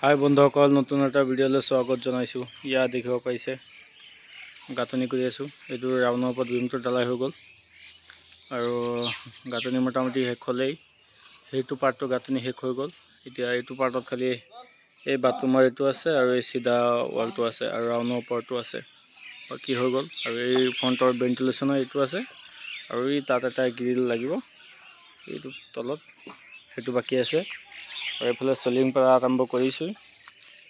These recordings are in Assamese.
হাই বন্ধুসকল, নতুন এটা ভিডিঅ'লৈ স্বাগত জনাইছোঁ। ইয়াত দেখিব পাইছে গাঁথনি কৰি আছোঁ। এইটো ৰাউণ্ডৰ ওপৰত বিমটো ঢালাই হৈ গ'ল আৰু গাঁথনি মোটামুটি শেষ হ'লেই। সেইটো পাৰ্টটো গাঁথনি শেষ হৈ গ'ল। এতিয়া এইটো পাৰ্টত খালি এই বাথৰুমৰ এইটো আছে আৰু এই চিধা ৱালটো আছে আৰু ৰাউণ্ডৰ ওপৰটো আছে, বাকী হৈ গ'ল। আৰু এই ফ্ৰণ্টৰ ভেণ্টিলেশ্যনৰ এইটো আছে আৰু এই তাত এটা গ্ৰিল লাগিব এইটো তলত, সেইটো বাকী আছে। আৰু এইফালে চলিং পৰা আৰম্ভ কৰিছোঁ।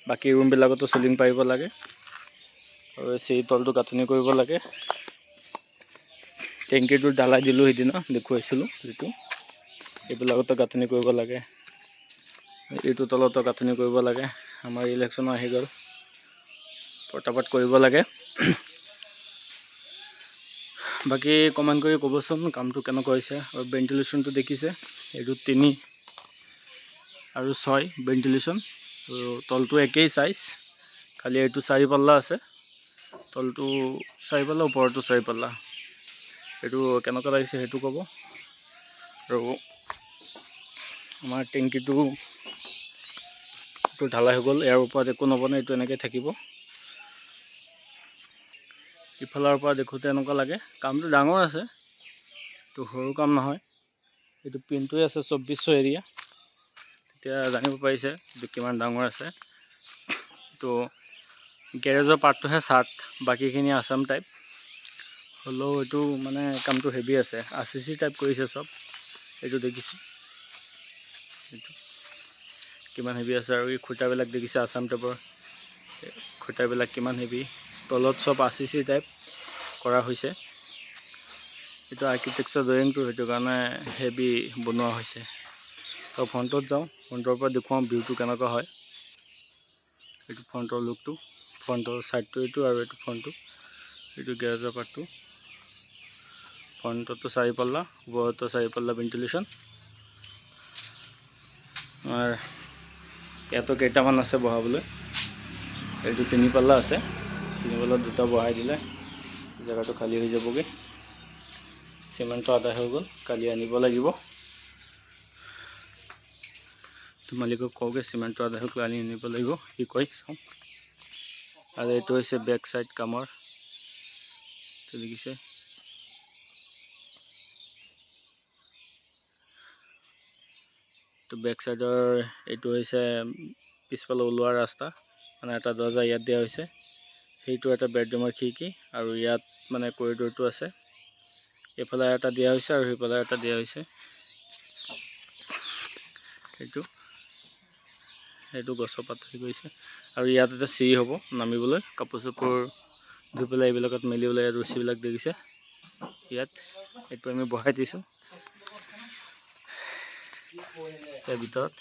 বাকী ৰুমবিলাকতো চলিং পাৰিব লাগে আৰু এই তলটো গাঁথনি কৰিব লাগে। টেংকিটো ঢালাই দিলোঁ, সিদিনা দেখুৱাইছিলোঁ যিটো। এইবিলাকতো গাঁথনি কৰিব লাগে, এইটো তলতো গাঁথনি কৰিব লাগে। আমাৰ ইলেকশ্যন আহি গ'ল, পটাপট কৰিব লাগে। বাকী কমেণ্ট কৰি ক'বচোন কামটো কেনেকুৱা হৈছে। আৰু ভেণ্টিলেশ্যনটো দেখিছে, এইটো 3 আৰু 6 ভেণ্টিলেশ্যন, আৰু তলটো একেই চাইজ, খালি এইটো 4 পাল্লা আছে। তলটো 4 পাল্লা, ওপৰটো 4 পাল্লা। এইটো কেনেকুৱা লাগিছে সেইটো ক'ব। আৰু আমাৰ টেংকিটো ঢালাই হৈ গ'ল, ইয়াৰ ওপৰত একো নবনাই, এইটো এনেকৈ থাকিব। ইফালৰ পৰা দেখোঁতে এনেকুৱা লাগে কামটো ডাঙৰ আছে, এইটো সৰু কাম নহয়। এইটো পিনটোৱে আছে 2400 এৰিয়া। এতিয়া জানিব পাৰিছে এইটো কিমান ডাঙৰ আছে। তো গেৰেজৰ পাৰ্টটোহে চাৰ্ট, বাকীখিনি আছাম টাইপ হ'লেও এইটো মানে কামটো হেভি আছে। RCC টাইপ কৰিছে চব, এইটো দেখিছে এইটো কিমান হেভি আছে। আৰু এই খুঁটাবিলাক দেখিছে আছাম টাইপৰ, খুঁটাবিলাক কিমান হেভি। তলত চব RCC টাইপ কৰা হৈছে। এইটো আৰ্কিটেক্সাৰ ড্ৰয়িংটো, সেইটো কাৰণে হেভি বনোৱা হৈছে। তো ফ্ৰণ্টত যাওঁ, ফ্ৰণ্টৰ পৰা দেখুৱাওঁ ভিউটো কেনেকুৱা হয়। এইটো ফ্ৰণ্টৰ লুকটো, ফ্ৰণ্টৰ ছাইডটো এইটো, আৰু এইটো ফ্ৰণ্টটো, এইটো গেৰেজৰ পাৰ্টটো। ফ্ৰণ্টতো 4 পাল্লা, ওপৰতো 4 পাল্লা ভেণ্টিলেশ্যন। আৰু ইয়াতো কেইটামান আছে বহাবলৈ। এইটো 3 পাল্লা আছে, 3 পাল্লাত 2টা বহাই দিলে জেগাটো খালী হৈ যাবগৈ। চিমেণ্টটো আদায় হৈ গ'ল, কালি আনিব লাগিব। মালিকক কওঁগৈ চিমেণ্টটো আদায় হৈ গ'ল, আনি আনিব লাগিব, কি কয় চাওঁ। আৰু এইটো হৈছে বেক চাইড কামৰ, দেখিছে। তো বেক চাইডৰ এইটো হৈছে পিছফালে ওলোৱা ৰাস্তা, মানে এটা দৰ্জা ইয়াত দিয়া হৈছে। সেইটো এটা বেডৰুমৰ খিৰিকী, আৰু ইয়াত মানে কৰিডৰটো আছে। এইফালে এটা দিয়া হৈছে আৰু সেইফালে এটা দিয়া হৈছে। সেইটো গছৰ পাত হৈ গৈছে। আৰু ইয়াত এটা চিৰি হ'ব নামিবলৈ, কাপোৰ চাপোৰ ধুই পেলাই এইবিলাকত মেলিবলৈ। ৰছীবিলাক দেখিছে ইয়াত, এইটো আমি বহাই দিছোঁ তাৰ ভিতৰত।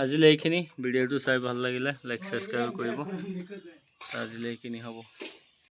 আজিলৈ এইখিনি। ভিডিঅ'টো চাই ভাল লাগিলে লাইক ছাবস্ক্ৰাইব কৰিব। আজিলৈ এইখিনি হ'ব।